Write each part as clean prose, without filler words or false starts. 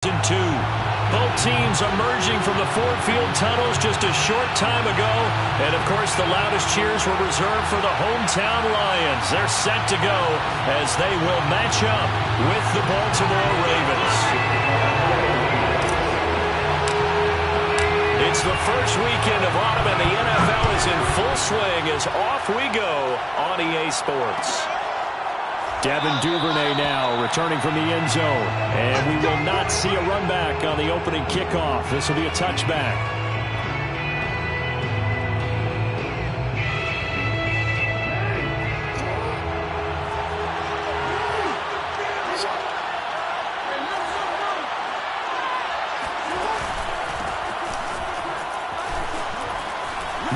Two. Both teams emerging from the Ford Field tunnels just a short time ago. And, of course, the loudest cheers were reserved for the hometown Lions. They're set to go as they will match up with the Baltimore Ravens. It's the first weekend of autumn, and the NFL is in full swing as off we go on EA Sports. Devin Duvernay now returning from the end zone. And we will not see a run back on the opening kickoff. This will be a touchback.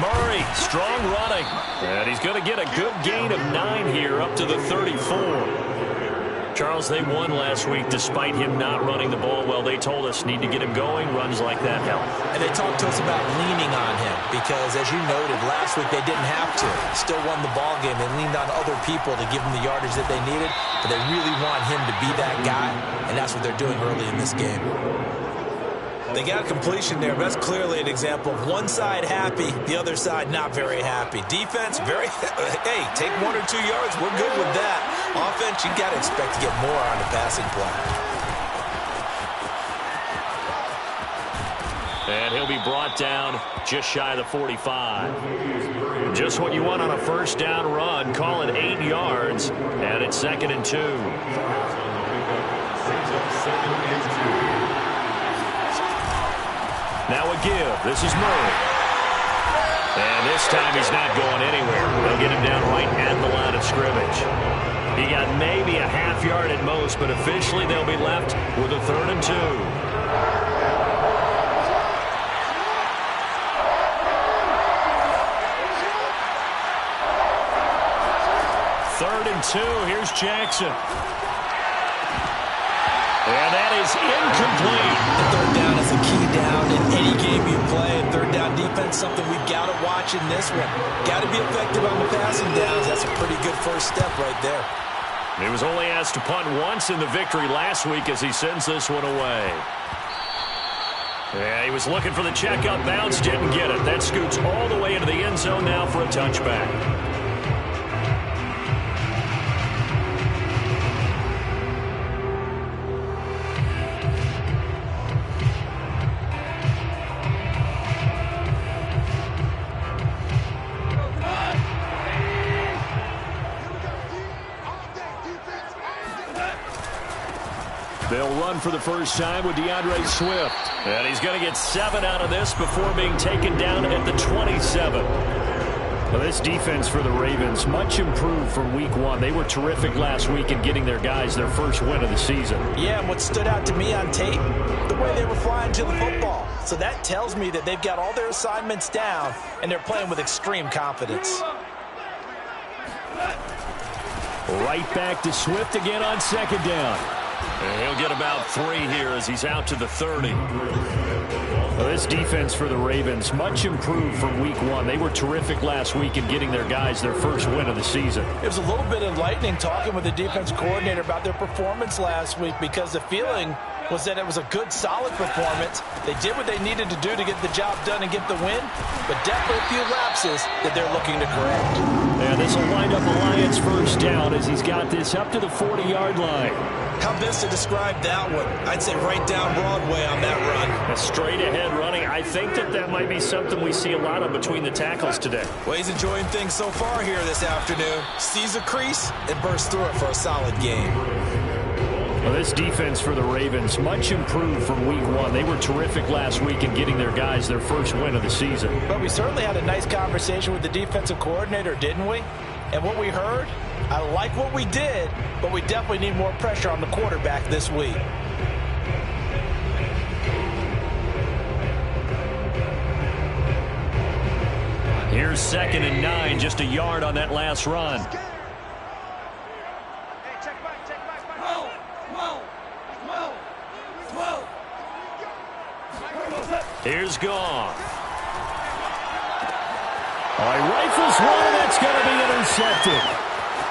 Murray, strong running. And he's going to get a good gain of 9 here up to the 34. Charles, they won last week despite him not running the ball well. They told us need to get him going. Runs like that help. And they talked to us about leaning on him because, as you noted, last week they didn't have to. Still won the ball game. They leaned on other people to give them the yardage that they needed, but they really want him to be that guy, and that's what they're doing early in this game. They got completion there, but that's clearly an example of one side happy, the other side not very happy. Defense, very, hey, take 1 or 2 yards, we're good with that. Offense, you got to expect to get more on the passing play. And he'll be brought down just shy of the 45. Just what you want on a first down run. Call it 8 yards, and it's 2nd and 2. Now a give. This is Murray. And this time he's not going anywhere. They'll get him down right at the line of scrimmage. He got maybe a half yard at most, but officially they'll be left with a 3rd and 2. 3rd and 2. Here's Jackson. And that is incomplete. The 3rd down is a key down in any game you play. And 3rd down defense, something we've got to watch in this one. Got to be effective on the passing downs. That's a pretty good first step right there. He was only asked to punt once in the victory last week as he sends this one away. Yeah, he was looking for the checkup bounce, didn't get it. That scoots all the way into the end zone now for a touchback. They'll run for the first time with DeAndre Swift. And he's going to get 7 out of this before being taken down at the 27. Well, this defense for the Ravens, much improved from week 1. They were terrific last week in getting their guys their first win of the season. Yeah, and what stood out to me on tape, the way they were flying to the football. So that tells me that they've got all their assignments down, and they're playing with extreme confidence. Right back to Swift again on 2nd down. And he'll get about 3 here as he's out to the 30. Well, this defense for the Ravens, much improved from week 1. They were terrific last week in getting their guys their first win of the season. It was a little bit enlightening talking with the defense coordinator about their performance last week because the feeling was that it was a good, solid performance. They did what they needed to do to get the job done and get the win, but definitely a few lapses that they're looking to correct. And this will wind up a Lions first down as he's got this up to the 40-yard line. How best to describe that one? I'd say right down Broadway on that run. A straight-ahead running. I think that might be something we see a lot of between the tackles today. Well, he's enjoying things so far here this afternoon. Sees a crease and bursts through it for a solid game. Well, this defense for the Ravens, much improved from week 1. They were terrific last week in getting their guys their first win of the season. But we certainly had a nice conversation with the defensive coordinator, didn't we? And what we heard, I like what we did, but we definitely need more pressure on the quarterback this week. Here's 2nd and 9, just a yard on that last run. Here's Goff. All right, rifles one, and that's going to be intercepted.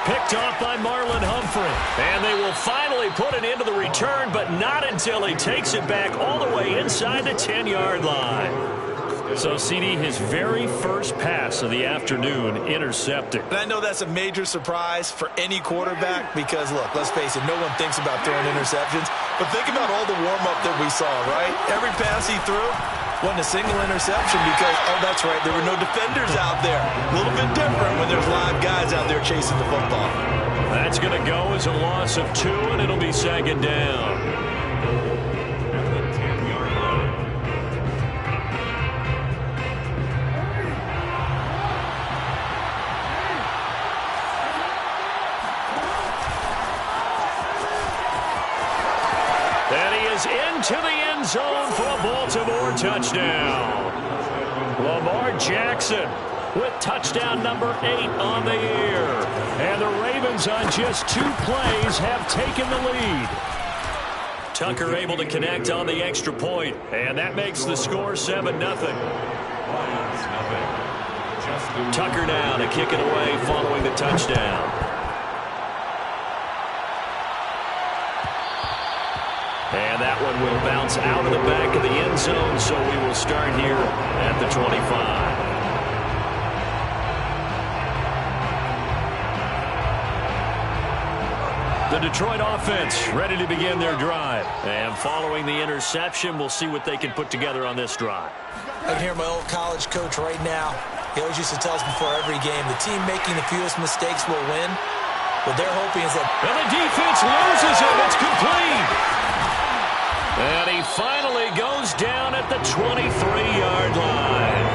picked off by Marlon Humphrey. And they will finally put an end to the return, but not until he takes it back all the way inside the 10-yard line. So, CD, his very first pass of the afternoon intercepted. And I know that's a major surprise for any quarterback because, look, let's face it, no one thinks about throwing interceptions. But think about all the warm-up that we saw, right? Every pass he threw wasn't a single interception because, oh, that's right, there were no defenders out there. A little bit different when there's live guys out there chasing the football. That's going to go as a loss of 2, and it'll be second down. Into the end zone for a Baltimore touchdown. Lamar Jackson with touchdown number 8 on the year. And the Ravens on just 2 plays have taken the lead. Tucker able to connect on the extra point, and that makes the score 7-0. Tucker now to kick it away following the touchdown. And that one will bounce out of the back of the end zone, so we will start here at the 25. The Detroit offense ready to begin their drive. And following the interception, we'll see what they can put together on this drive. I can hear my old college coach right now. He always used to tell us before every game, the team making the fewest mistakes will win. What they're hoping is that... And the defense loses it. It's complete. And he finally goes down at the 23-yard line.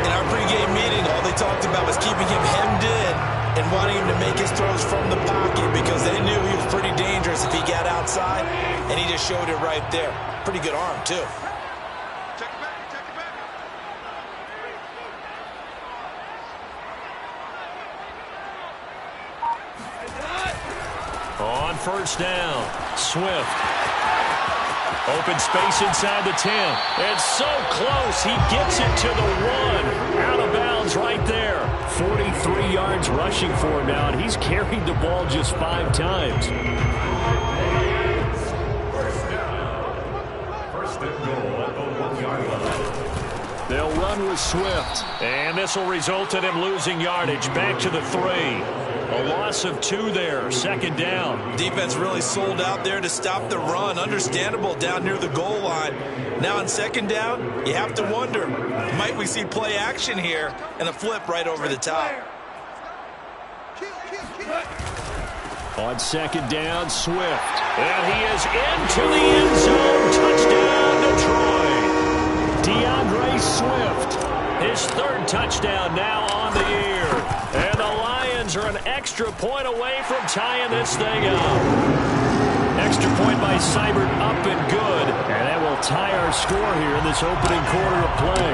In our pregame meeting, all they talked about was keeping him hemmed in and wanting him to make his throws from the pocket because they knew he was pretty dangerous if he got outside, and he just showed it right there. Pretty good arm, too. On first down, Swift. Open space inside the 10. It's so close. He gets it to the 1. Out of bounds right there. 43 yards rushing for him now, and he's carried the ball just 5 times. First and goal at the 1-yard line. They'll run with Swift, and this will result in him losing yardage. Back to the 3. A loss of 2 there, second down. Defense really sold out there to stop the run. Understandable down near the goal line. Now on second down, you have to wonder, might we see play action here and a flip right over the top? On second down, Swift. And he is into the end zone. Touchdown, Detroit. DeAndre Swift. His 3rd touchdown now on the year. And the Lions are an extra point away from tying this thing up. Extra point by Seibert up and good. And that will tie our score here in this opening quarter of play.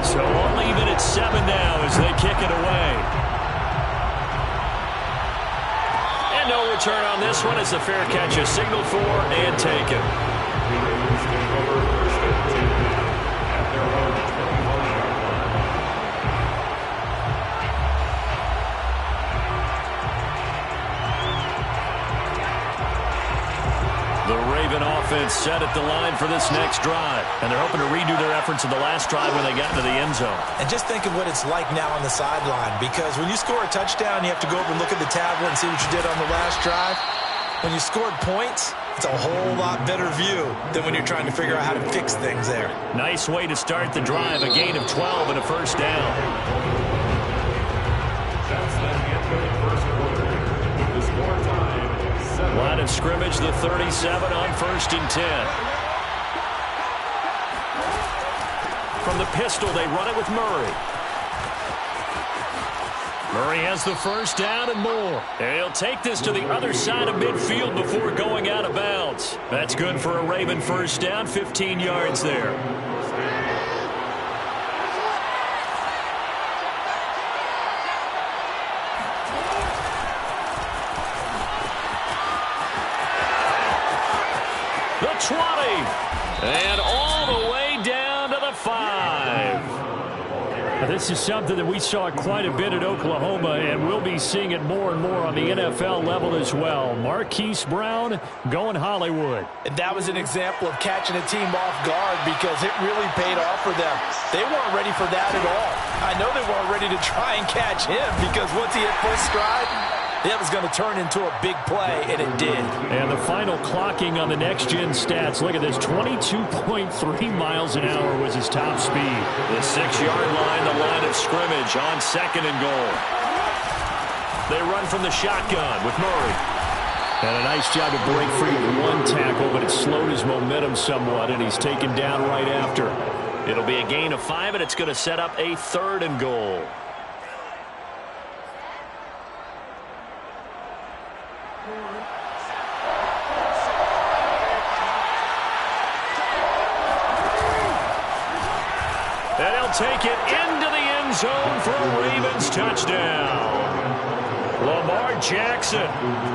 So only even at 7 now as they kick it away. And no return on this one as the fair catch is signaled for and taken. The Raven offense set at the line for this next drive. And they're hoping to redo their efforts in the last drive when they got into the end zone. And just think of what it's like now on the sideline. Because when you score a touchdown, you have to go over and look at the tablet and see what you did on the last drive. When you scored points, it's a whole lot better view than when you're trying to figure out how to fix things there. Nice way to start the drive. A gain of 12 and a first down. Line of scrimmage, the 37 on 1st and 10. From the pistol, they run it with Murray. Murray has the first down and more. And he'll take this to the other side of midfield before going out of bounds. That's good for a Raven first down, 15 yards there. The 20. And all the way down to the 5. I This is something that we saw quite a bit at Oklahoma, and we'll be seeing it more and more on the NFL level as well. Marquise Brown going Hollywood. And that was an example of catching a team off guard because it really paid off for them. They weren't ready for that at all. I know they weren't ready to try and catch him because once he hit full stride, that was going to turn into a big play, and it did. And the final clocking on the next-gen stats. Look at this, 22.3 miles an hour was his top speed. The 6-yard line, the line of scrimmage on 2nd and goal. They run from the shotgun with Murray. And a nice job to break free of one tackle, but it slowed his momentum somewhat, and he's taken down right after. It'll be a gain of 5, and it's going to set up a 3rd and goal. And he'll take it into the end zone for a Ravens touchdown. Lamar Jackson,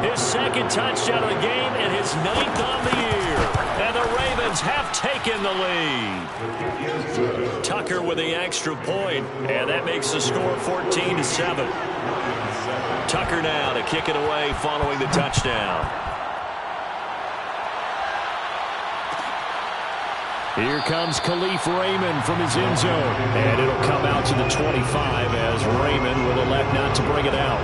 his 2nd touchdown of the game and his 9th on the year. And the Ravens have taken the lead. Tucker with the extra point, and that makes the score 14-7. Tucker now to kick it away following the touchdown. Here comes Khalif Raymond from his end zone. And it'll come out to the 25 as Raymond will elect not to bring it out.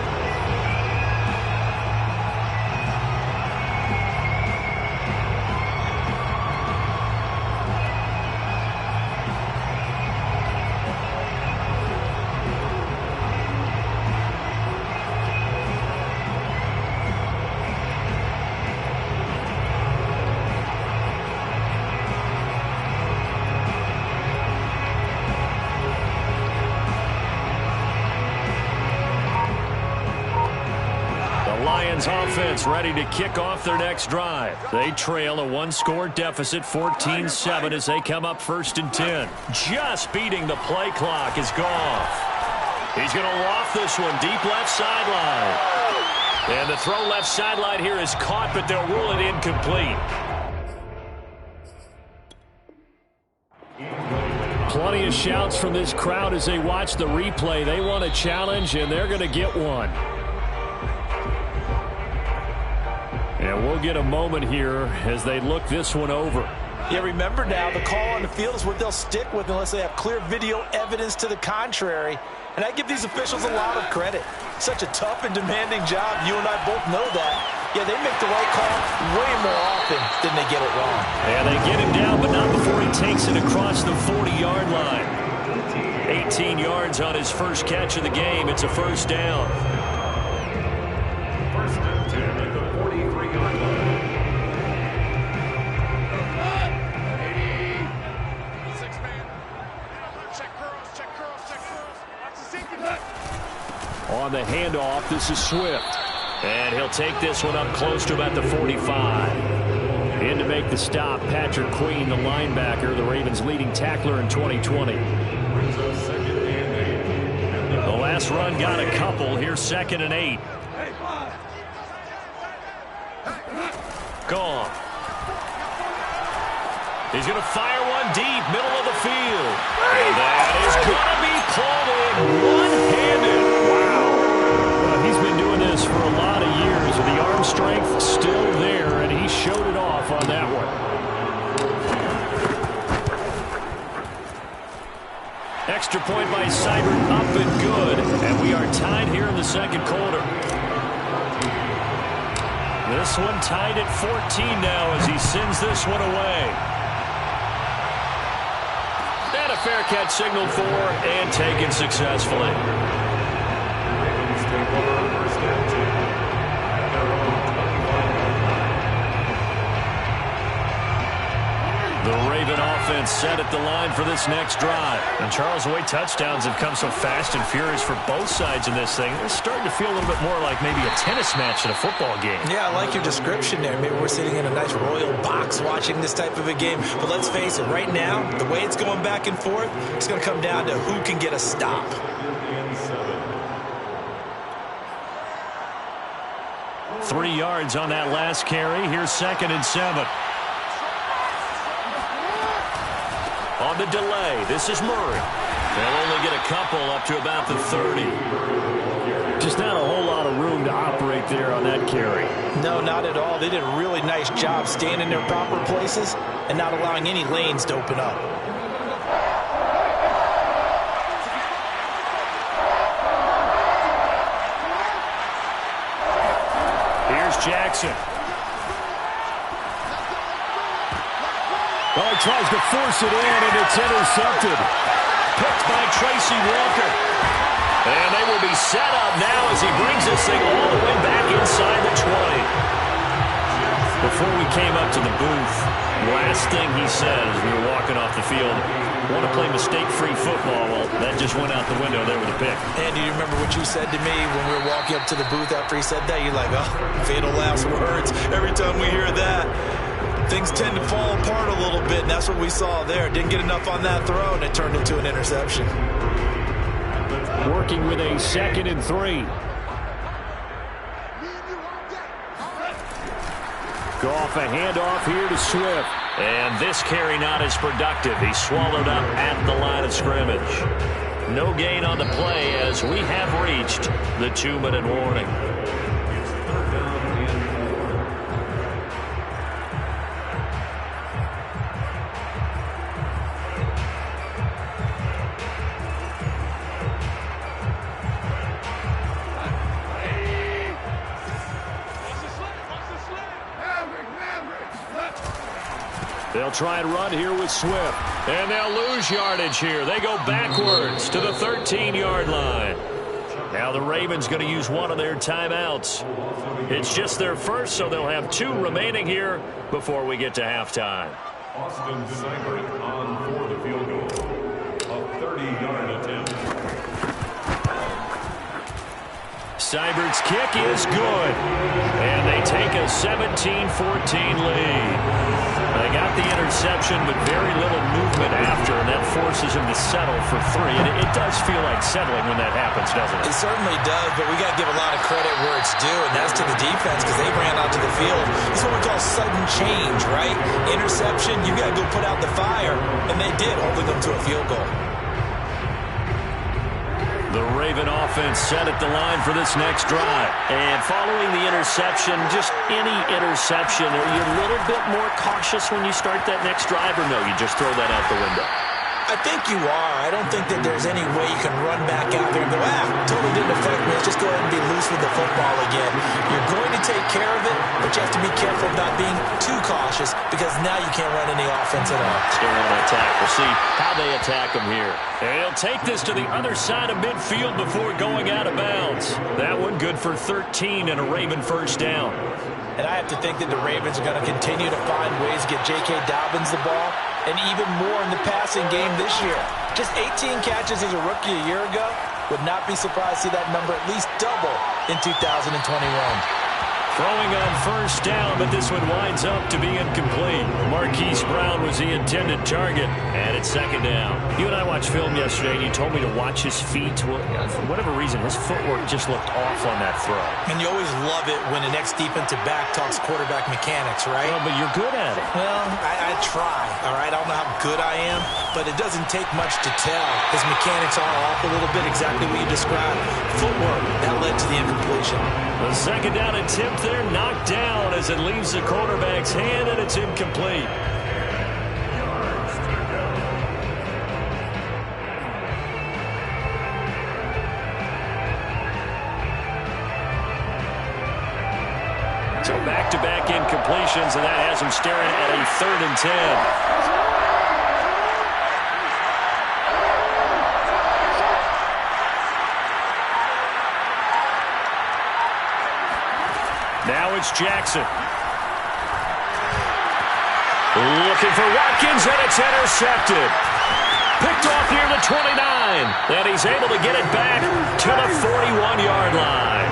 Offense ready to kick off their next drive. They trail a 1-score deficit, 14-7 as they come up 1st and 10. Just beating the play clock is Goff. He's going to loft this one deep left sideline. And the throw left sideline here is caught, but they'll rule it incomplete. Plenty of shouts from this crowd as they watch the replay. They want a challenge, and they're going to get one. And we'll get a moment here as they look this one over. Yeah, remember now, the call on the field is what they'll stick with unless they have clear video evidence to the contrary. And I give these officials a lot of credit. Such a tough and demanding job. You and I both know that. Yeah, they make the right call way more often than they get it wrong. And they get him down, but not before he takes it across the 40-yard line. 18 yards on his first catch of the game. It's a 1st down. On the handoff, this is Swift. And he'll take this one up close to about the 45. In to make the stop, Patrick Queen, the linebacker, the Ravens' leading tackler in 2020. The last run got a couple. Here's 2nd and 8. Gone. He's going to fire one deep, middle of the field. And that is going to be pulled in one-handed. Wow. He's been doing this for a lot of years. The arm strength still there, and he showed it off on that one. Extra point by Seibert, up and good. And we are tied here in the 2nd quarter. This one tied at 14 now as he sends this one away. And a fair catch signaled for and taken successfully. The Raven offense set at the line for this next drive. And Charles, the way touchdowns have come so fast and furious for both sides in this thing, it's starting to feel a little bit more like maybe a tennis match in a football game. Yeah, I like your description there. Maybe we're sitting in a nice royal box watching this type of a game. But let's face it, right now, the way it's going back and forth, it's going to come down to who can get a stop. Three yards on that last carry. Here's 2nd and 7. On the delay, this is Murray. They'll only get a couple up to about the 30. Just not a whole lot of room to operate there on that carry. No, not at all. They did a really nice job staying in their proper places and not allowing any lanes to open up. Here's Jackson. Oh, he tries to force it in, and it's intercepted. Picked by Tracy Walker. And they will be set up now as he brings this thing all the way back inside the 20. Before we came up to the booth, last thing he said as we were walking off the field, want to play mistake-free football. Well, that just went out the window there with a pick. Andy, you remember what you said to me when we were walking up to the booth after he said that? You're like, oh, fatal last words. Every time we hear that, things tend to fall apart a little bit, and that's what we saw there. Didn't get enough on that throw, and it turned into an interception. Working with a 2nd and 3. Goff a handoff here to Swift. And this carry not as productive. He's swallowed up at the line of scrimmage. No gain on the play as we have reached the 2-minute warning. They'll try and run here with Swift. And they'll lose yardage here. They go backwards to the 13-yard line. Now the Ravens going to use one of their timeouts. It's just their first, so they'll have 2 remaining here before we get to halftime. Austin Seibert on for the field goal. A 30-yard attempt. Seibert's kick is good. And they take a 17-14 lead. They got the interception, but very little movement after, and that forces him to settle for 3. And it does feel like settling when that happens, doesn't it? It certainly does, but we got to give a lot of credit where it's due, and that's to the defense because they ran onto the field. This is what we call sudden change, right? Interception, you got to go put out the fire, and they did, holding them to a field goal. The Raven offense set at the line for this next drive. And following the interception, just any interception, are you a little bit more cautious when you start that next drive, or no, you just throw that out the window? I think you are. I don't think that there's any way you can run back out there and go, totally didn't affect me. Let's just go ahead and be loose with the football again. You're going to take care of it, but you have to be careful about being too cautious because now you can't run any offense at all. Still on attack. We'll see how they attack them here. And he'll take this to the other side of midfield before going out of bounds. That one good for 13 and a Raven first down. And I have to think that the Ravens are going to continue to find ways to get J.K. Dobbins the ball, and even more in the passing game this year. Just 18 catches as a rookie a year ago. Would not be surprised to see that number at least double in 2021. Throwing on first down, but this one winds up to be incomplete. Marquise Brown was the intended target, and it's 2nd down. You and I watched film yesterday, and you told me to watch his feet. Well, for whatever reason, his footwork just looked off on that throw. And you always love it when the next defensive back talks quarterback mechanics, right? Well, but you're good at it. Well, I try, all right? I don't know how good I am, but it doesn't take much to tell. His mechanics are off a little bit, exactly what you described. Footwork, that led to the incompletion. The 2nd down attempt there knocked down as it leaves the quarterback's hand, and it's incomplete. So back-to-back incompletions, and that has him staring at a 3rd and 10. Now it's Jackson. Looking for Watkins, and it's intercepted. Picked off near the 29, and he's able to get it back to the 41-yard line.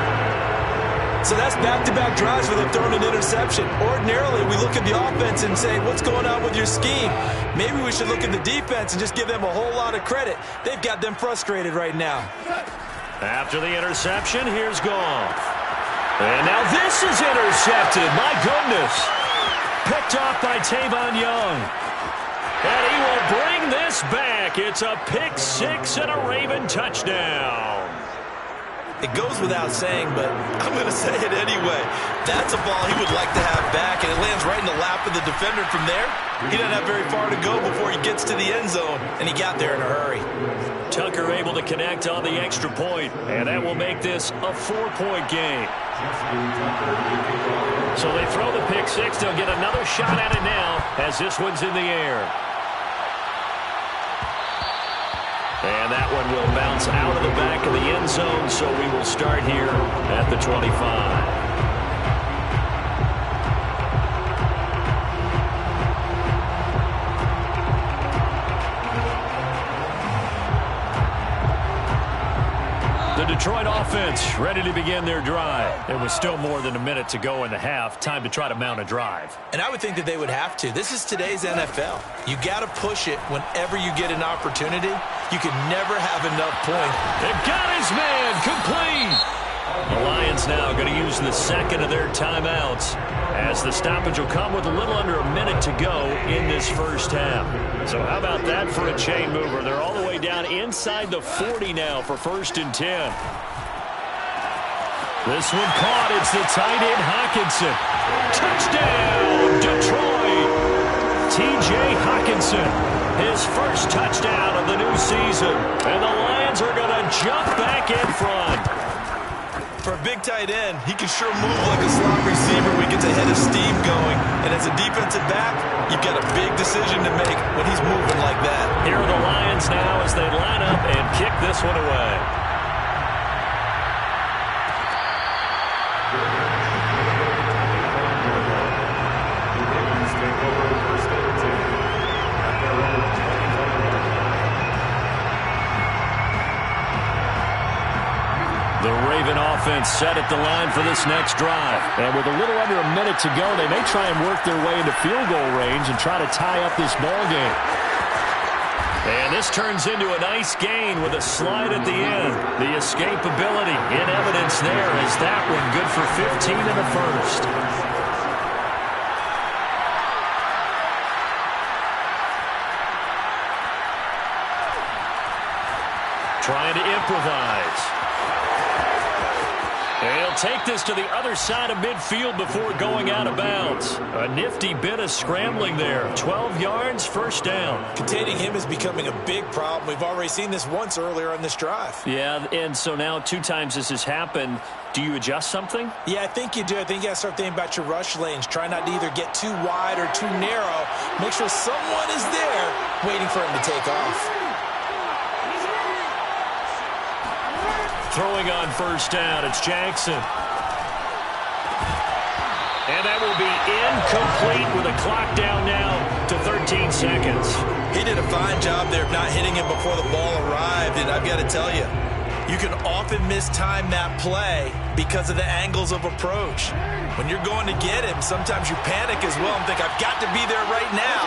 So that's back-to-back drives where they've thrown an interception. Ordinarily, we look at the offense and say, what's going on with your scheme? Maybe we should look at the defense and just give them a whole lot of credit. They've got them frustrated right now. After the interception, here's Goff. And now this is intercepted. My goodness. Picked off by Tavon Young. And he will bring this back back. It's a pick six and a Raven touchdown. It goes without saying, but I'm going to say it anyway. That's a ball he would like to have back, and it lands right in the lap of the defender from there. He doesn't have very far to go before he gets to the end zone, and he got there in a hurry. Tucker able to connect on the extra point, and that will make this a 4-point game. So they throw the pick six. They'll get another shot at it now as this one's in the air. And that one will bounce out of the back of the end zone, so we will start here at the 25. The Detroit offense ready to begin their drive. It was still more than a minute to go in the half. Time to try to mount a drive. And I would think that they would have to. This is today's NFL. You got to push it whenever you get an opportunity. You can never have enough points. They've got his man complete. The Lions now going to use the second of their timeouts as the stoppage will come with a little under a minute to go in this first half. So how about that for a chain mover? They're all the way down inside the 40 now for 1st and 10. This one caught. It's the tight end Hockenson. Touchdown, Detroit. T.J. Hockenson, his first touchdown of the new season. And the Lions are going to jump back in front. For a big tight end, he can sure move like a slot receiver when he gets a head of steam going. And as a defensive back, you've got a big decision to make when he's moving like that. Here are the Lions now as they line up and kick this one away. The Raven offense set at the line for this next drive. And with a little under a minute to go, they may try and work their way into field goal range and try to tie up this ball game. And this turns into a nice gain with a slide at the end. The escapability in evidence there as that one good for 15 in the first. Trying to improvise. They'll take this to the other side of midfield before going out of bounds. A nifty bit of scrambling there. 12 yards, first down. Containing him is becoming a big problem. We've already seen this once earlier on this drive. Yeah, and so now 2 times this has happened. Do you adjust something? Yeah, I think you do. I think you got to start thinking about your rush lanes. Try not to either get too wide or too narrow. Make sure someone is there waiting for him to take off. Throwing on first down, it's Jackson. And that will be incomplete with a clock down now to 13 seconds. He did a fine job there of not hitting him before the ball arrived, and I've got to tell you, you can often mistime that play because of the angles of approach. When you're going to get him, sometimes you panic as well and think, I've got to be there right now.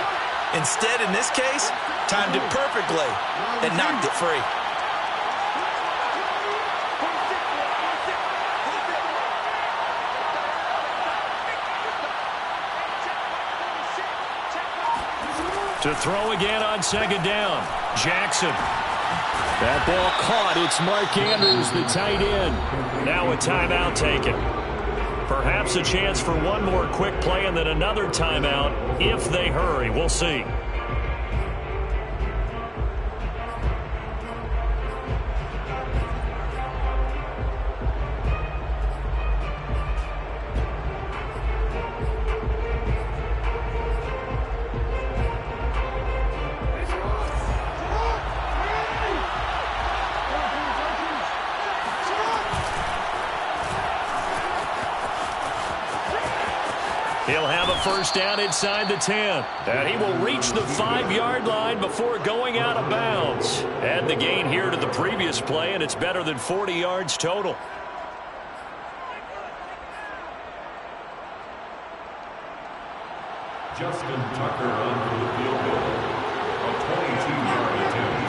Instead, in this case, timed it perfectly and knocked it free. To throw again on second down. Jackson. That ball caught. It's Mark Andrews, the tight end. Now a timeout taken. Perhaps a chance for one more quick play and then another timeout if they hurry. We'll see. He'll have a first down inside the 10. And he will reach the 5-yard line before going out of bounds. Add the gain here to the previous play, and it's better than 40 yards total. Justin Tucker on for the field goal. A 22-yard attempt.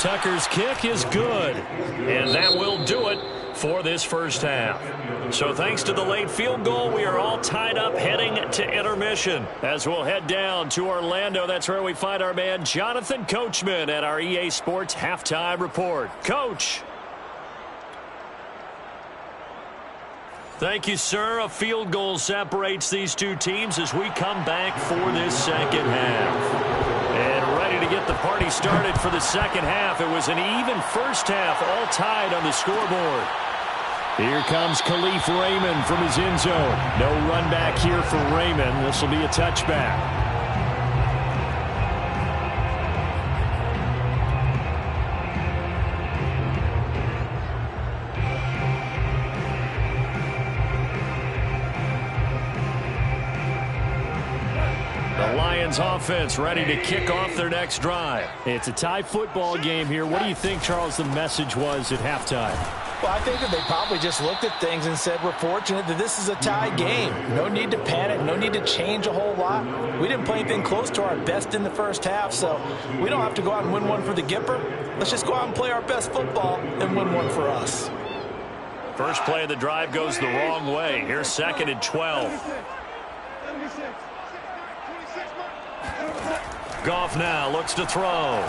Tucker's kick is good. And that will do it for this first half. So thanks to the late field goal, we are all tied up heading to intermission. As we'll head down to Orlando, that's where we find our man Jonathan Coachman at our EA Sports Halftime Report. Coach. Thank you, sir. A field goal separates these two teams as we come back for this second half. And ready to get the party started for the second half. It was an even first half, all tied on the scoreboard. Here comes Khalif Raymond from his end zone. No run back here for Raymond. This will be a touchback. Offense ready to kick off their next drive. It's a tie football game here. What do you think, Charles, the message was at halftime? Well, I think that they probably just looked at things and said, we're fortunate that this is a tie game. No need to panic. No need to change a whole lot. We didn't play anything close to our best in the first half, so we don't have to go out and win one for the Gipper. Let's just go out and play our best football and win one for us. First play of the drive goes the wrong way. Here's 2nd and 12. Goff now looks to throw.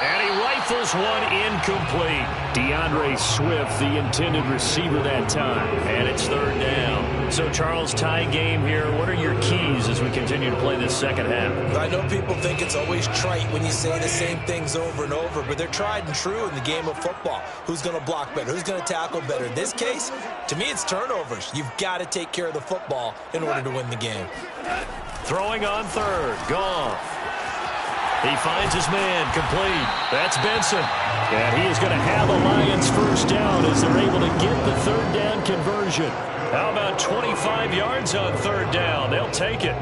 And he rifles one incomplete. DeAndre Swift, the intended receiver that time. And it's 3rd down. So, Charles, tie game here. What are your keys as we continue to play this second half? I know people think it's always trite when you say the same things over and over, but they're tried and true in the game of football. Who's going to block better? Who's going to tackle better? In this case, to me, it's turnovers. You've got to take care of the football in order to win the game. Throwing on 3rd. Goff. He finds his man complete. That's Benson. And he is going to have a Lions first down as they're able to get the 3rd down conversion. How about 25 yards on 3rd down? They'll take it.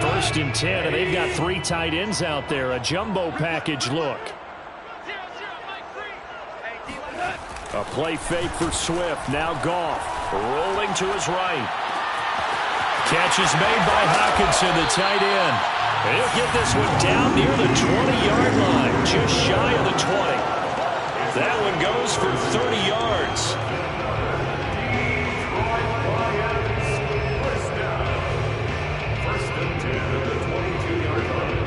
First and 10, and they've got 3 tight ends out there. A jumbo package look. A play fake for Swift. Now Goff rolling to his right. Catch is made by Hockenson, the tight end. He'll get this one down near the 20-yard line, just shy of the 20. That one goes for 30 yards. First and 10 at the 22-yard line.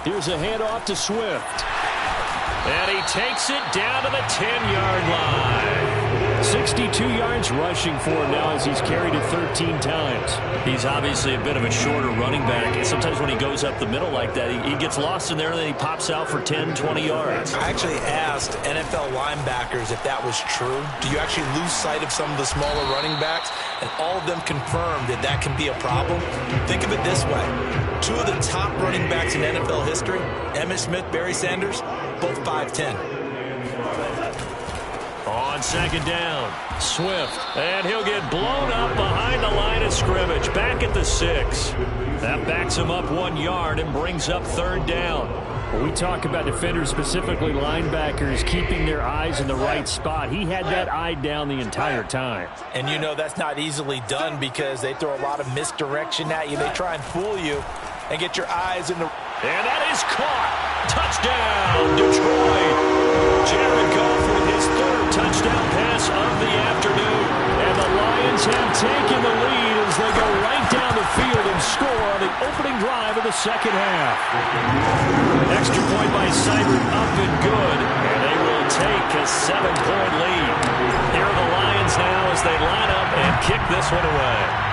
Here's a handoff to Swift. And he takes it down to the 10-yard line. 62 yards rushing for him now as he's carried it 13 times. He's obviously a bit of a shorter running back. And sometimes when he goes up the middle like that, he gets lost in there and then he pops out for 10, 20 yards. I actually asked NFL linebackers if that was true. Do you actually lose sight of some of the smaller running backs? And all of them confirmed that that can be a problem. Think of it this way. 2 of the top running backs in NFL history, Emmitt Smith, Barry Sanders, both 5'10". On 2nd down, Swift, and he'll get blown up behind the line of scrimmage, back at the 6. That backs him up 1 yard and brings up 3rd down. When we talk about defenders, specifically linebackers, keeping their eyes in the right spot, he had that eye down the entire time. And you know that's not easily done because they throw a lot of misdirection at you. They try and fool you and get your eyes in the... And that is caught. Touchdown, Detroit. Jared Goff with his 3rd touchdown pass of the afternoon. And the Lions have taken the lead as they go right down the field and score on the opening drive of the second half. Extra point by Seibert up and good. And they will take a 7-point lead. Here are the Lions now as they line up and kick this one away.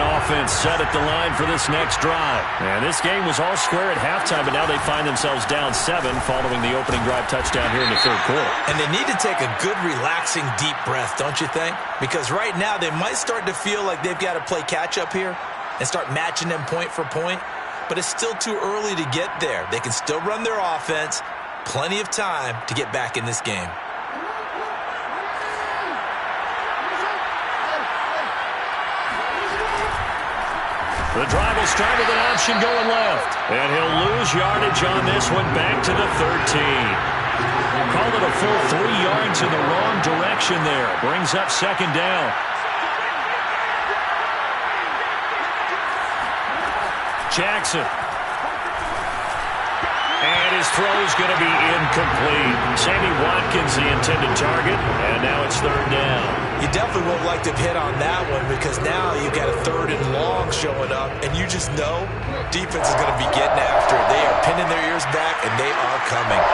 Offense set at the line for this next drive. And this game was all square at halftime, but now they find themselves down 7 following the opening drive touchdown here in the 3rd quarter. And they need to take a good, relaxing, deep breath, don't you think? Because right now they might start to feel like they've got to play catch-up here and start matching them point for point. but it's still too early to get there. They can still run their offense. Plenty of time to get back in this game. The drive will start with an option going left. And he'll lose yardage on this one, back to the 13. Call it a full 3 yards in the wrong direction there. Brings up second down. Jackson. And his throw is going to be incomplete. Sammy Watkins, the intended target, and now it's third down. You definitely won't like to hit on that one because now you've got a 3rd and long showing up, and you just know defense is going to be getting after it. They are pinning their ears back, and they are coming.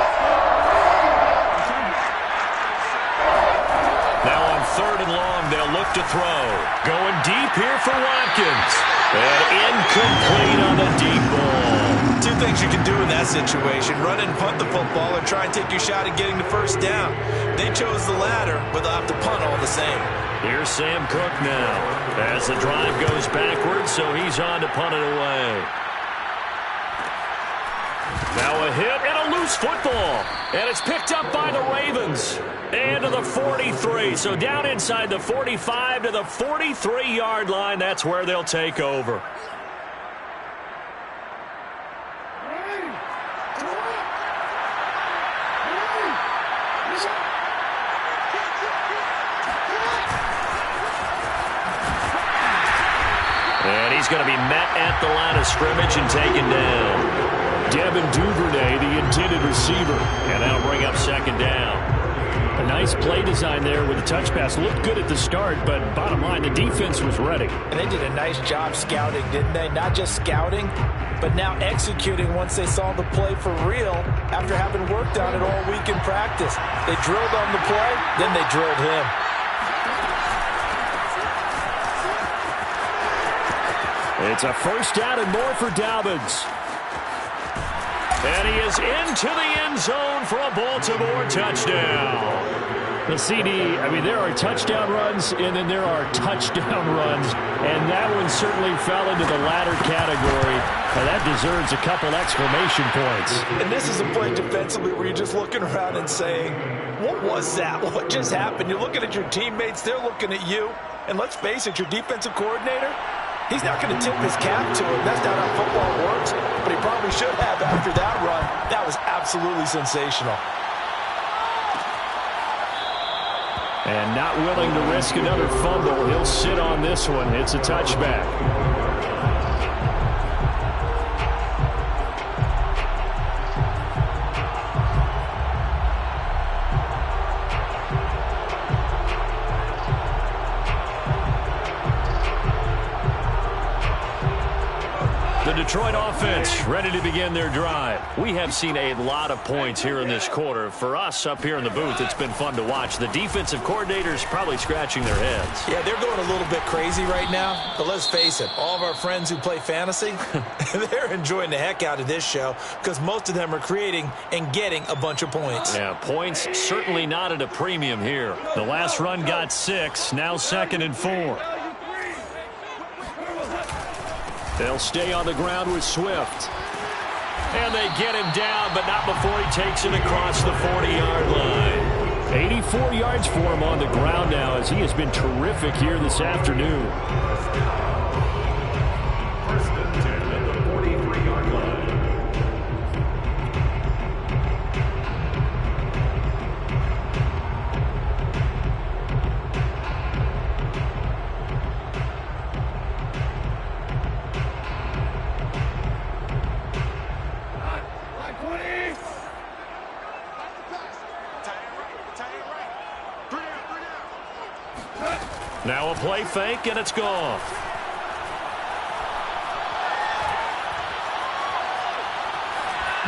Now on 3rd and long, they'll look to throw. Going deep here for Watkins. And incomplete on the deep ball. 2 things you can do in that situation: run and punt the football, or try and take your shot at getting the first down. They chose the latter, but they'll have to punt all the same. Here's Sam Cook now as the drive goes backwards, so he's on to punt it away. Now a hit and a loose football, and it's picked up by the Ravens. And to the 43, so down inside the 45 to the 43-yard line. That's where they'll take over. And he's going to be met at the line of scrimmage and taken down. Devin Duvernay, the intended receiver, and that'll bring up second down. A nice play design there with the touch pass. Looked good at the start, but bottom line, the defense was ready. And they did a nice job scouting, didn't they? Not just scouting, but now executing once they saw the play for real after having worked on it all week in practice. They drilled on the play, then they drilled him. It's a first down and more for Dobbins. And he is into the end zone for a Baltimore touchdown. The CD, I mean, there are touchdown runs, and then there are touchdown runs. And that one certainly fell into the latter category. And that deserves a couple exclamation points. And this is a play defensively where you're just looking around and saying, what was that? What just happened? You're looking at your teammates. They're looking at you. And let's face it, your defensive coordinator, he's not going to tip his cap to him. That's not how football works. But he probably should have after that run. That was absolutely sensational. And not willing to risk another fumble. He'll sit on this one. It's a touchback. Detroit offense ready to begin their drive. We have seen a lot of points here in this quarter. For us up here in the booth, it's been fun to watch. The defensive coordinators probably scratching their heads. Yeah, they're going a little bit crazy right now. But let's face it, all of our friends who play fantasy, they're enjoying the heck out of this show because most of them are creating and getting a bunch of points. Yeah, points certainly not at a premium here. The last run got 6, now 2nd and 4. They'll stay on the ground with Swift. And they get him down, but not before he takes it across the 40-yard line. 84 yards for him on the ground now as he has been terrific here this afternoon. First and 10 at the 43-yard line. Now a play fake, and it's gone.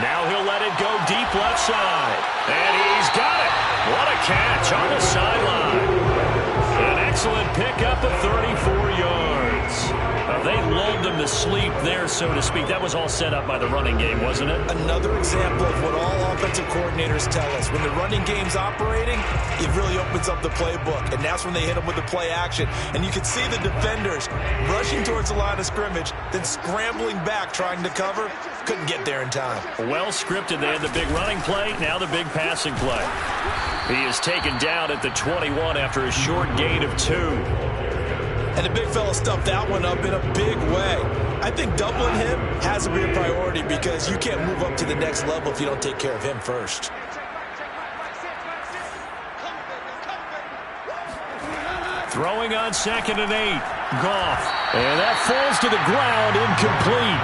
Now he'll let it go deep left side. And he's got it. What a catch on the sideline. An excellent pickup of 34 yards. They lulled them to asleep there, so to speak. That was all set up by the running game, wasn't it? Another example of what all offensive coordinators tell us. When the running game's operating, it really opens up the playbook, and that's when they hit them with the play action. And you can see the defenders rushing towards the line of scrimmage, then scrambling back trying to cover. Couldn't get there in time. Well scripted. They had the big running play, now the big passing play. He is taken down at the 21 after a short gain of 2. And the big fella stuffed that one up in a big way. I think doubling him has to be a priority because you can't move up to the next level if you don't take care of him first. Throwing on 2nd and 8. Goff. And that falls to the ground, incomplete.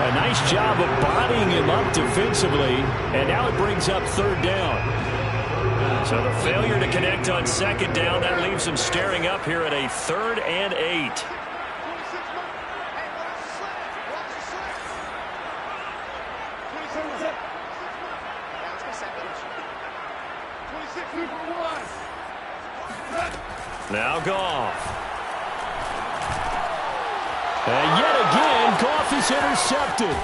A nice job of bodying him up defensively. And now it brings up 3rd down. So the failure to connect on 2nd down, that leaves him staring up here at a 3rd and 8. Now Goff. And yet again, Goff is intercepted.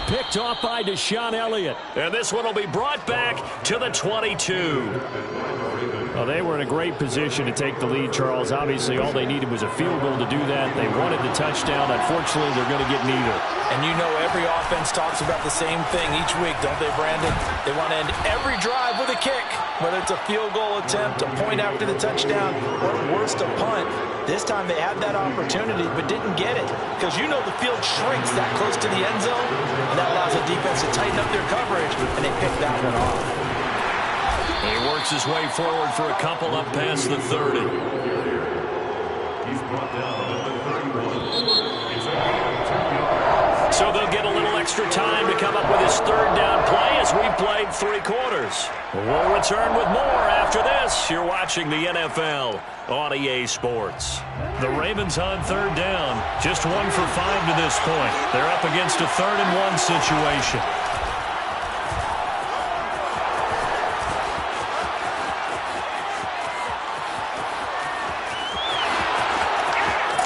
Picked off by Deshaun Elliott. And this one will be brought back to the 22. Well, they were in a great position to take the lead, Charles. Obviously, all they needed was a field goal to do that. They wanted the touchdown. Unfortunately, they're going to get neither. And you know every offense talks about the same thing each week, don't they, Brandon? They want to end every drive with a kick, whether it's a field goal attempt, a point after the touchdown, or worst, a punt. This time they had that opportunity but didn't get it because you know the field shrinks that close to the end zone, and that allows the defense to tighten up their coverage, and they picked that one off. He works his way forward for a couple up past the 30. He's brought down at the 31. So they'll get a little extra time to come up with his 3rd down play as we've played 3 quarters. We'll return with more after this. You're watching the NFL on EA Sports. The Ravens on 3rd down. Just 1 for 5 to this point. They're up against a 3rd and 1 situation.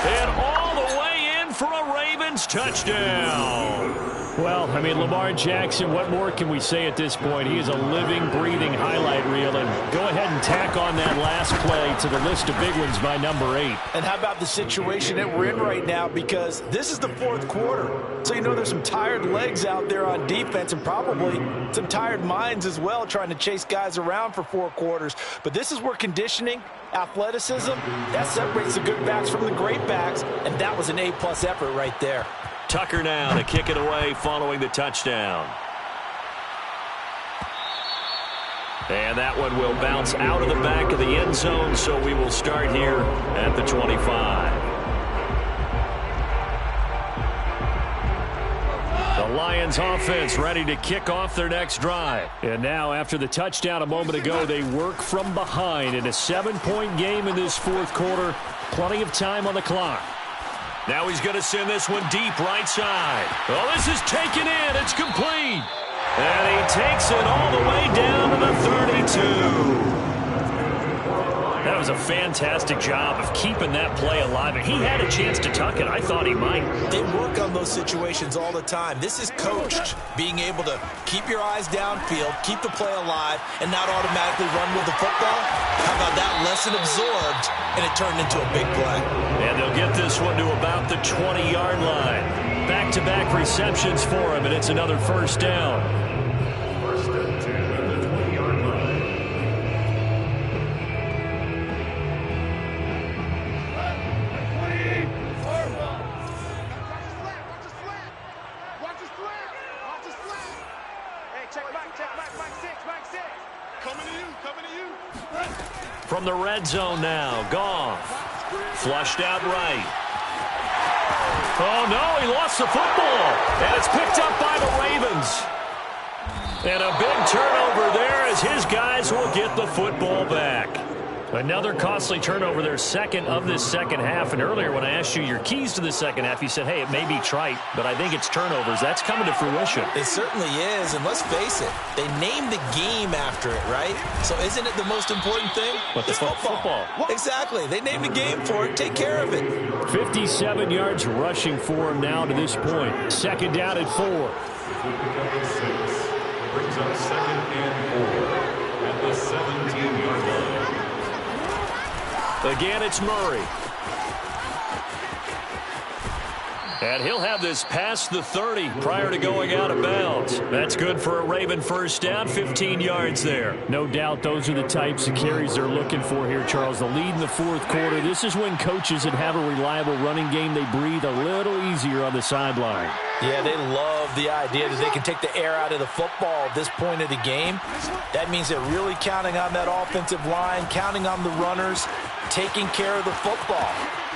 And all the way in for a Ravens touchdown. Well, I mean, Lamar Jackson, what more can we say at this point? He is a living, breathing highlight reel. And go ahead and tack on that last play to the list of big ones by number 8. And how about the situation that we're in right now? Because this is the 4th quarter. So you know there's some tired legs out there on defense and probably some tired minds as well trying to chase guys around for 4 quarters. But this is where conditioning, athleticism, that separates the good backs from the great backs. And that was an A-plus effort right there. Tucker now to kick it away following the touchdown. And that one will bounce out of the back of the end zone, so we will start here at the 25. The Lions offense ready to kick off their next drive. And now after the touchdown a moment ago, they work from behind in a 7-point game in this 4th quarter. Plenty of time on the clock. Now he's going to send this one deep right side. Oh, this is taken in. It's complete. And he takes it all the way down to the 32. That was a fantastic job of keeping that play alive. And he had a chance to tuck it. I thought he might. They work on those situations all the time. This is coached, being able to keep your eyes downfield, keep the play alive, and not automatically run with the football. How about that lesson absorbed, and it turned into a big play. And they'll get this one to about the 20-yard line. Back-to-back receptions for him, and it's another 1st down. 1st and 10 at the 20-yard line. From the red zone now, Goff. Flushed out right. Oh, no, he lost the football. And it's picked up by the Ravens. And a big turnover there as his guys will get the football back. Another costly turnover, their second of this second half. And earlier when I asked you your keys to the second half, you said, hey, it may be trite, but I think it's turnovers. That's coming to fruition. It certainly is, and let's face it, they named the game after it, right? So isn't it the most important thing? It's football. Exactly. They named the game for it. Take care of it. 57 yards rushing for him now to this point. Second down at 4. Brings up 2nd and 4 at the 17-yard line. Again, it's Murray. And he'll have this past the 30 prior to going out of bounds. That's good for a Raven first down, 15 yards there. No doubt those are the types of carries they're looking for here, Charles. The lead in the fourth quarter. This is when coaches that have a reliable running game, they breathe a little easier on the sideline. Yeah, they love the idea that they can take the air out of the football at this point of the game. That means they're really counting on that offensive line, counting on the runners, taking care of the football.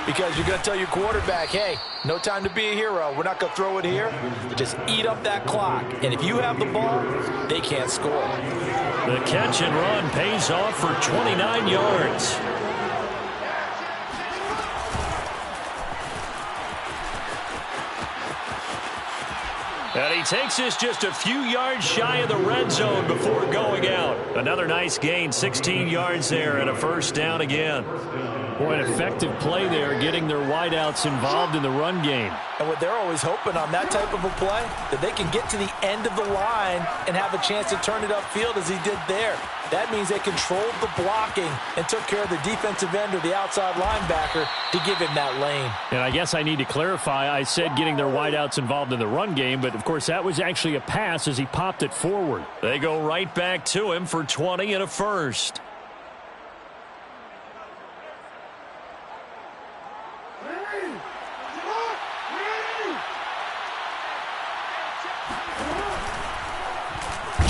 Because you're going to tell your quarterback, hey, no time to be a hero. We're not going to throw it here. Just eat up that clock. And if you have the ball, they can't score. The catch and run pays off for 29 yards. And he takes this just a few yards shy of the red zone before going out. Another nice gain, 16 yards there, and a first down again. Boy, an effective play there, getting their wideouts involved in the run game. And what they're always hoping on that type of a play, that they can get to the end of the line and have a chance to turn it upfield as he did there. That means they controlled the blocking and took care of the defensive end or the outside linebacker to give him that lane. And I guess I need to clarify, I said getting their wideouts involved in the run game, but of course that was actually a pass as he popped it forward. They go right back to him for 20 and a first.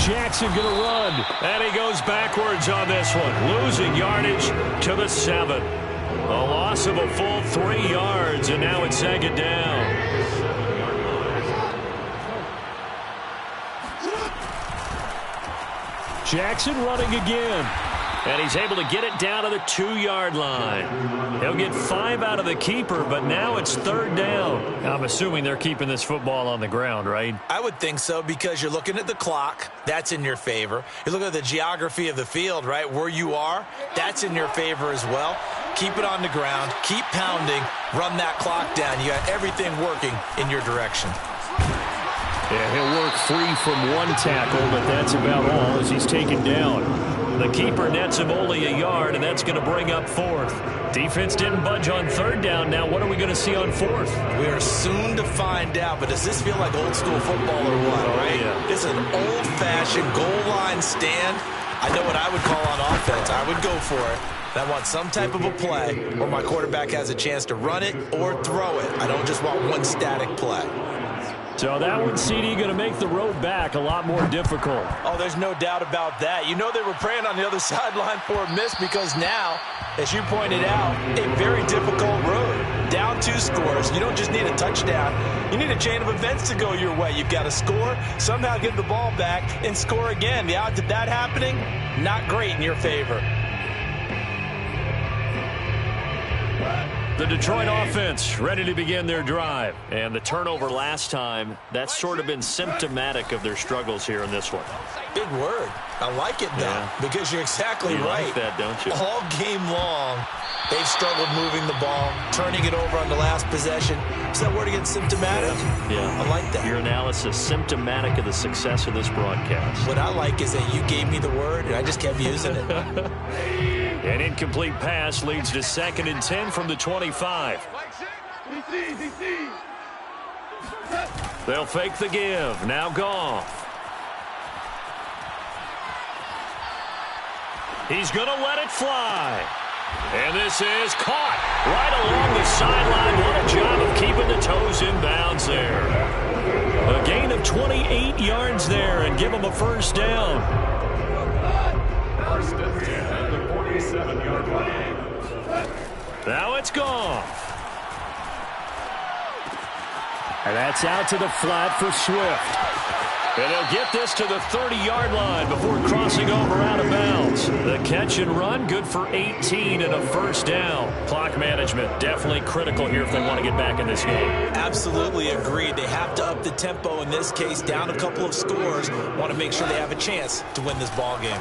Jackson going to run, and he goes backwards on this one, losing yardage to the 7. A loss of a full 3 yards, and now it's second down. Jackson running again. And he's able to get it down to the 2-yard line. He'll get 5 out of the keeper, but now it's third down. I'm assuming they're keeping this football on the ground, right? I would think so, because you're looking at the clock. That's in your favor. You're looking at the geography of the field, right? Where you are, that's in your favor as well. Keep it on the ground. Keep pounding. Run that clock down. You got everything working in your direction. Yeah, he'll work free from one tackle, but that's about all as he's taken down. The keeper nets him only a yard, and that's going to bring up fourth. Defense didn't budge on third down. Now what are we going to see on fourth? We are soon to find out, but does this feel like old school football or what, right? Yeah. This is an old-fashioned goal line stand. I know what I would call on offense. I would go for it. I want some type of a play where my quarterback has a chance to run it or throw it. I don't just want one static play. So that one, CD, going to make the road back a lot more difficult. Oh, there's no doubt about that. You know they were praying on the other sideline for a miss, because now, as you pointed out, a very difficult road. Down 2 scores. You don't just need a touchdown. You need a chain of events to go your way. You've got to score, somehow get the ball back, and score again. The odds of that happening, not great in your favor. The Detroit offense ready to begin their drive. And the turnover last time, that's sort of been symptomatic of their struggles here in this one. Big word. I like it, though, because you're exactly right. You like that, don't you? All game long, they've struggled moving the ball, turning it over on the last possession. Is that word again, symptomatic? Yeah. I like that. Your analysis, symptomatic of the success of this broadcast. What I like is that you gave me the word, and I just kept using it. An incomplete pass leads to 2nd and 10 from the 25. They'll fake the give. Now Goff. He's going to let it fly. And this is caught right along the sideline. What a job of keeping the toes in bounds there. A gain of 28 yards there, and give him a first down. First and 10 at the 47-yard line. Now it's gone. And that's out to the flat for Swift. And they'll get this to the 30-yard line before crossing over out of bounds. The catch and run, good for 18 and a first down. Clock management, definitely critical here if they want to get back in this game. Absolutely agreed. They have to up the tempo in this case, down a couple of scores. Want to make sure they have a chance to win this ball game.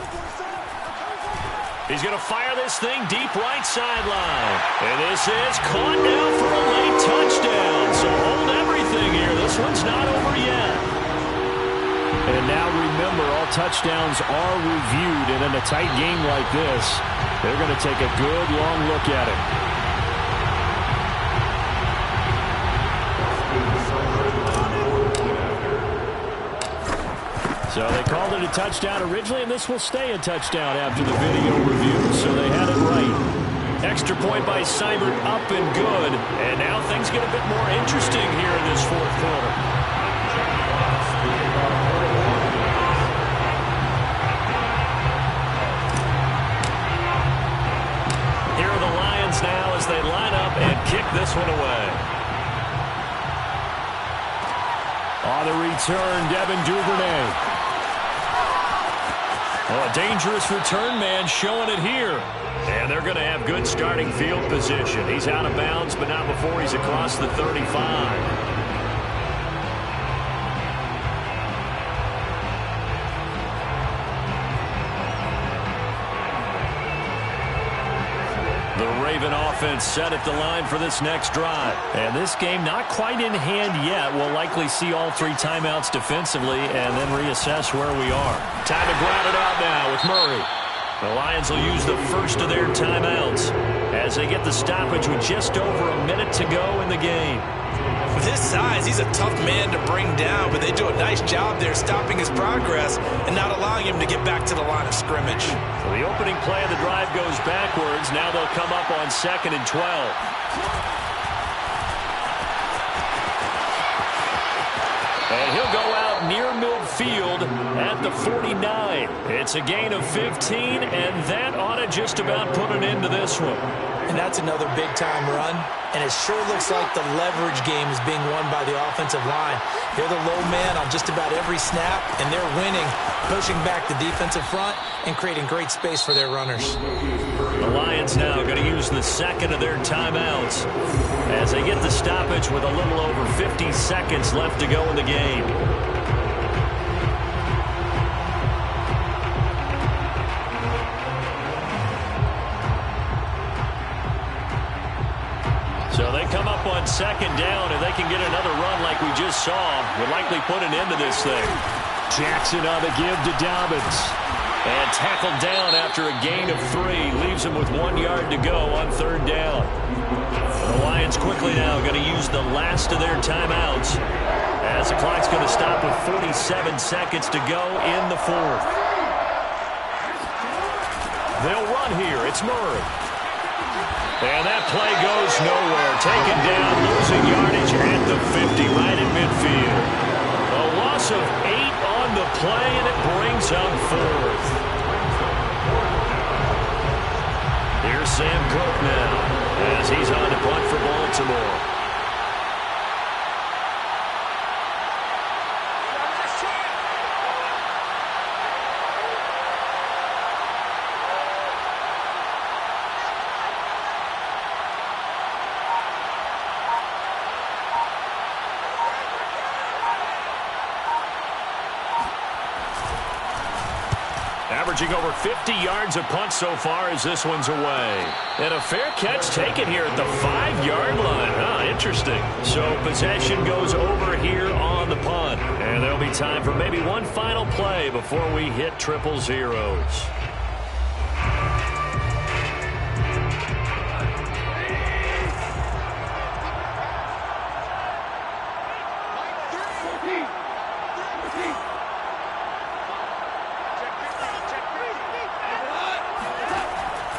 He's going to fire this thing deep right sideline. And this is caught now for a late touchdown. So hold everything here. This one's not over yet. And now remember, all touchdowns are reviewed. And in a tight game like this, they're going to take a good long look at it. So they called it a touchdown originally, and this will stay a touchdown after the video review. So they had it right. Extra point by Seibert, up and good. And now things get a bit more interesting here in this fourth quarter. Here are the Lions now as they line up and kick this one away. On the return, Devin Duvernay. Oh, a dangerous return man showing it here. And they're going to have good starting field position. He's out of bounds, but not before he's across the 35. The Raven offense set at the line for this next drive. And this game not quite in hand yet. We'll likely see all three timeouts defensively and then reassess where we are. Time to ground it out now with Murray. The Lions will use the first of their timeouts as they get the stoppage with just over a minute to go in the game. With his size, he's a tough man to bring down, but they do a nice job there stopping his progress and not allowing him to get back to the line of scrimmage. So the opening play of the drive goes backwards. Now they'll come up on 2nd and 12. And he'll go out near midfield at the 49. It's a gain of 15, and that ought to just about put an end to this one. And that's another big-time run. And it sure looks like the leverage game is being won by the offensive line. They're the low man on just about every snap, and they're winning, pushing back the defensive front and creating great space for their runners. The Lions now going to use the second of their timeouts as they get the stoppage with a little over 50 seconds left to go in the game. So they come up on 2nd down, and they can get another run like we just saw. Would likely put an end to this thing. Jackson on the give to Dobbins. And tackled down after a gain of 3. Leaves him with 1 yard to go on 3rd down. The Lions quickly now going to use the last of their timeouts as the clock's going to stop with 47 seconds to go in the 4th. They'll run here. It's Murray. And that play goes nowhere. Taken down, losing yardage at the 50, right at midfield. A loss of 8 on the play, and it brings up 4th. Here's Sam Cook now as he's on to punt for Baltimore. Averaging over 50 yards a punt so far as this one's away. And a fair catch taken here at the 5-yard line. Interesting. So possession goes over here on the punt. And there'll be time for maybe one final play before we hit 000.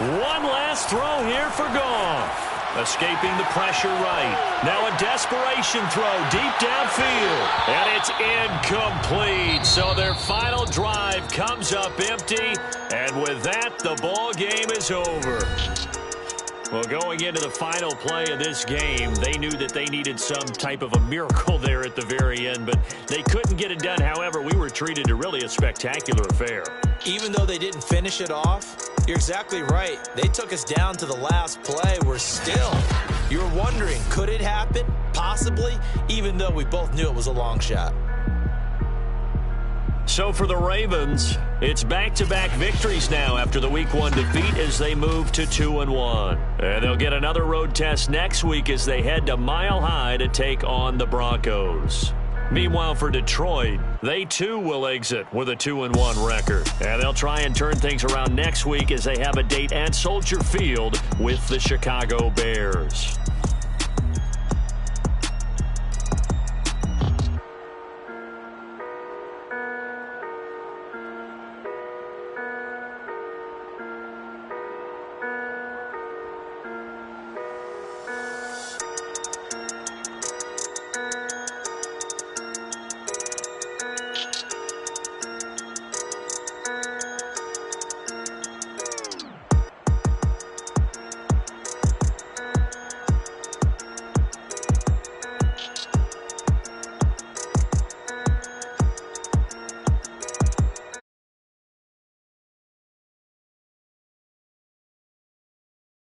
One last throw here for Goff. Escaping the pressure right. Now a desperation throw deep downfield. And it's incomplete. So their final drive comes up empty. And with that, the ball game is over. Well, going into the final play of this game, they knew that they needed some type of a miracle there at the very end, but they couldn't get it done. However, we were treated to really a spectacular affair. Even though they didn't finish it off, you're exactly right. They took us down to the last play. We're still, you're wondering, could it happen? Possibly, even though we both knew it was a long shot. So for the Ravens, it's back-to-back victories now after the Week 1 defeat as they move to 2-1. And they'll get another road test next week as they head to Mile High to take on the Broncos. Meanwhile, for Detroit, they too will exit with a 2-1 record. And they'll try and turn things around next week as they have a date at Soldier Field with the Chicago Bears.